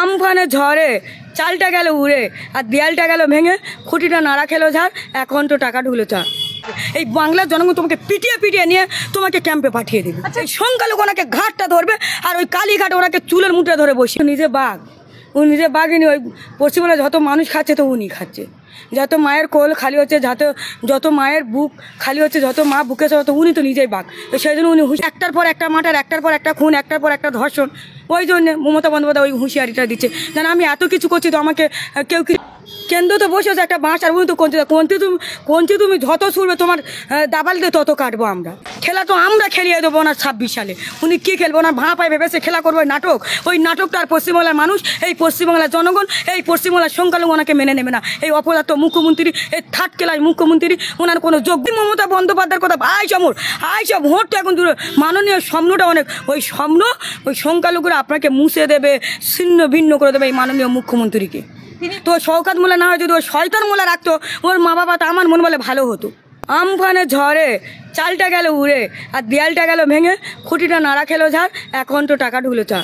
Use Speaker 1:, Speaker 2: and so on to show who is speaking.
Speaker 1: আমফানে ঝড়ে চালটা গেল উড়ে আর দেয়ালটা গেল ভেঙে, খুঁটিটা নাড়া খেলো ঝাড়, এখন তো টাকা ঢুকলো চা। এই বাংলার জনগণ তোমাকে পিটিয়ে পিটিয়ে নিয়ে তোমাকে ক্যাম্পে পাঠিয়ে দেবে। এই সংখ্যালঘু ওনাকে ঘাটটা ধরবে আর ওই কালীঘাট ওনাকে চুলের মুঠে ধরে বসে। নিজে বাঘ, ও নিজে বাঘিনী, ওই পশ্চিমবঙ্গে যত মানুষ খাচ্ছে তো উনি খাচ্ছে। যত মায়ের কোল খালি হচ্ছে, যত মায়ের বুক খালি হচ্ছে, যত মা বুকে তত উনি তো নিজেই বাঘ। তো সেই জন্য উনি একটার পর একটা মার্টার, একটার পর একটা খুন, একটার পর একটা ধর্ষণ। ওই জন্য মমতা বন্দ্যোপাধ্যায় ওই হুঁশিয়ারিটা দিচ্ছে, যেন আমি এত কিছু করছি তো আমাকে কেউ কি। কেন্দ্র তো বসে আছে একটা বাঁশ, আর উনি তো কঞ্চি তুমি যত ছুড়বে তোমার দাবাল দিয়ে তত কাটবো আমরা। খেলা তো আমরা খেলিয়ে দেবো না 26 সালে। উনি কী খেলবো না ভাঁ পায়ে ভেবেছে খেলা করবো নাটক। ওই নাটকটা আর পশ্চিমবাংলার মানুষ, এই পশ্চিমবাংলার জনগণ, এই পশ্চিমবাংলার সংখ্যালঘু ওনাকে মেনে নেবে না। এই অপদার্থ মুখ্যমন্ত্রী, এই থার্ড ক্লাস মুখ্যমন্ত্রী, ওনার কোনো যোগ্য। মমতা বন্দ্যোপাধ্যায়ের কথা আইসব ভোট তো এখন দূরে, মাননীয় স্বপ্নটা অনেক। ওই স্বপ্ন ওই সংখ্যালঘুরা আপনাকে মুছে দেবে, ছিন্ন ভিন্ন করে দেবে এই মাননীয় মুখ্যমন্ত্রীকে। তো শওকত মোল্লা না হয় যদি ওই শয়তান মোল্লা রাখতো, ওর মা বাবা তো আমার মন বলে ভালো হতো। আমফানে ঝড়ে চালটা গেল উড়ে আর দেয়ালটা গেল ভেঙে, খুঁটিটা নাড়া খেলো ঝাড়, এখন তো টাকা ঢুকলো চা।